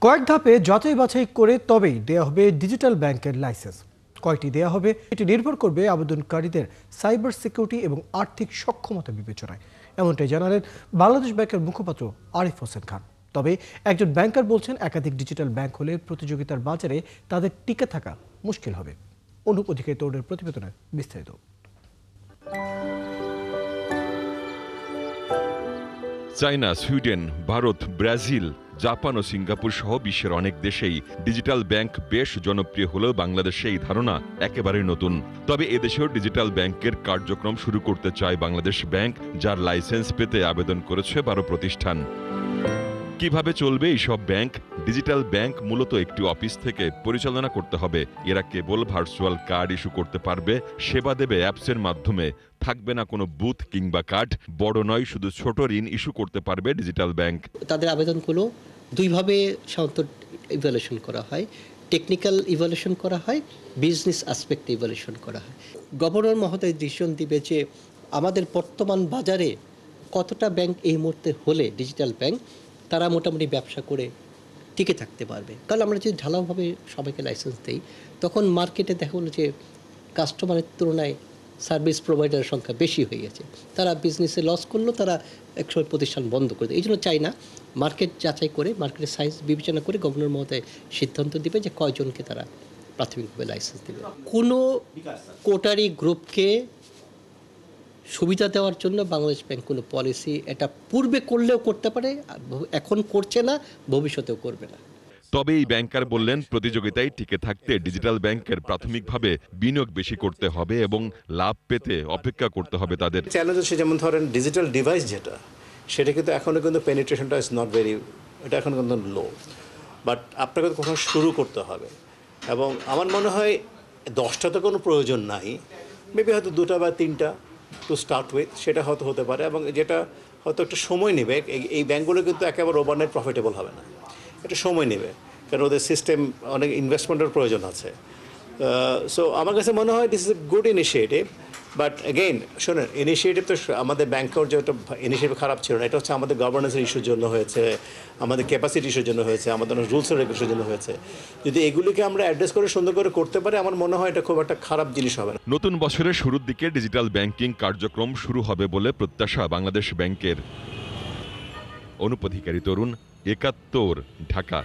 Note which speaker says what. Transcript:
Speaker 1: কয়েক ধাপে যাচাই বাছাই করে তবেই দেয়া হবে ডিজিটাল ব্যাংকের লাইসেন্স। কয়টি দেয়া হবে এটি নির্ভর করবে আবেদনকারীদের সাইবার সিকিউরিটি এবং আর্থিক সক্ষমতা বিবেচনায়, এমনটাই জানালেন বাংলাদেশ ব্যাংকের মুখপাত্র আরিফ হোসেন খান। তবে একজন ব্যাংকার বলছেন, একাধিক ডিজিটাল ব্যাংক হলে প্রতিযোগিতার বাজারে তাদের টিকে থাকা মুশকিল হবে। অনুপ অধিকারী তরুণের প্রতিবেদনে বিস্তারিত।
Speaker 2: China, Sweden, Bharat, Brazil, Japan ও সিঙ্গাপুর সহ বিশ্বের অনেক দেশেই ডিজিটাল ব্যাংক বেশ জনপ্রিয় হলেও বাংলাদেশে এই ধারণা একেবারেই নতুন। তবে এদেশেও ডিজিটাল ব্যাংকের কার্যক্রম শুরু করতে চায় বাংলাদেশ ব্যাংক, যার লাইসেন্স পেতে আবেদন করেছে 12 প্রতিষ্ঠান। কিভাবে চলবে এইসব ব্যাংক? ডিজিটাল ব্যাংক মূলত একটি অফিস থেকে পরিচালনা করতে হবে। এরা কেবল ভার্চুয়াল কার্ড ইস্যু করতে পারবে, সেবা দেবে অ্যাপসের মাধ্যমে। থাকবে না কোনো বুথ কিংবা কার্ড। বড় নয়, শুধু ছোট ঋণ ইস্যু করতে পারবে ডিজিটাল ব্যাংক।
Speaker 3: তাদের আবেদনগুলো দুইভাবে সাধারণত ইভ্যালুয়েশন করা হয়। টেকনিক্যাল ইভ্যালুয়েশন করা হয়, বিজনেস অ্যাসপেক্ট ইভ্যালুয়েশন করা হয়। গভর্নর মহোদয় ডিসিশন দিবে যে আমাদের বর্তমান বাজারে কতটা ব্যাংক এই মুহূর্তে হলে ডিজিটাল ব্যাংক তারা মোটামুটি ব্যবসা করে টিকে থাকতে পারবে। কারণ আমরা যদি ঢালাওভাবে সবাইকে লাইসেন্স দিই, তখন মার্কেটে দেখা গেলো যে কাস্টমারের তুলনায় সার্ভিস প্রোভাইডারের সংখ্যা বেশি হয়ে গেছে। তারা বিজনেসে লস করলো, তারা একসময় প্রতিষ্ঠান বন্ধ করে দেয়। এই জন্য চাই না, মার্কেট যাচাই করে, মার্কেটের সাইজ বিবেচনা করে গভর্নর মহোদয় সিদ্ধান্ত দিবে যে কয়জনকে তারা প্রাথমিকভাবে লাইসেন্স দেবে। কোনো কোটারি গ্রুপকে সুবিধা দেওয়ার জন্য বাংলাদেশ ব্যাংক কোনো পলিসি এটা পূর্বে করলেও করতে পারে, এখন করছে না, ভবিষ্যতেও করবে না।
Speaker 2: তবে এই ব্যাংকার বললেন, প্রতিযোগিতায় টিকে থাকতে ডিজিটাল ব্যাংকের প্রাথমিকভাবে বিনিয়োগ বেশি করতে হবে এবং লাভ পেতে অপেক্ষা করতে হবে তাদের।
Speaker 4: চ্যালেঞ্জ হচ্ছে, যেমন ধরেন ডিজিটাল ডিভাইস যেটা, সেটা কিন্তু এখনও কিন্তু পেনিট্রেশনটা ইজ নট ভেরি, এটা এখন কিন্তু লো। বাট আপনাকে তো কখনো শুরু করতে হবে, এবং আমার মনে হয় 10টা তো কোনো প্রয়োজন নাই, মেবি হয়তো 2টা বা 3টা টু স্টার্ট উইথ, সেটা হয়তো হতে পারে। এবং যেটা হয়তো একটা সময় নেবে, এই ব্যাঙ্কগুলো কিন্তু একেবারে ওভারনাইট প্রফিটেবল হবে না, এটা সময় নেবে, কারণ ওদের সিস্টেম অনেক ইনভেস্টমেন্টের প্রয়োজন আছে। সো আমার কাছে মনে হয় this is a good initiative. But again শোনেন, ইনিশিয়েটিভ তো আমাদের ব্যাংকের যে একটা ইনিশিয়েটিভ খারাপ ছিল না, এটা হচ্ছে আমাদের গভর্নেন্সের ইস্যুর জন্য হয়েছে, আমাদের ক্যাপাসিটি ইস্যুর জন্য হয়েছে, আমাদের রুলস অ্যান্ড রেগুলেশনের জন্য হয়েছে। যদি এগুলিকে আমরা অ্যাড্রেস করে সুন্দর করে করতে পারি, আমার মনে হয় এটা খুব একটা খারাপ জিনিস হবে না।
Speaker 2: নতুন বছরের শুরুর দিকে ডিজিটাল ব্যাংকিং কার্যক্রম শুরু হবে বলে প্রত্যাশা বাংলাদেশ ব্যাংকের। অনুপ অধিকারী তরুণ, ৭১, ঢাকা।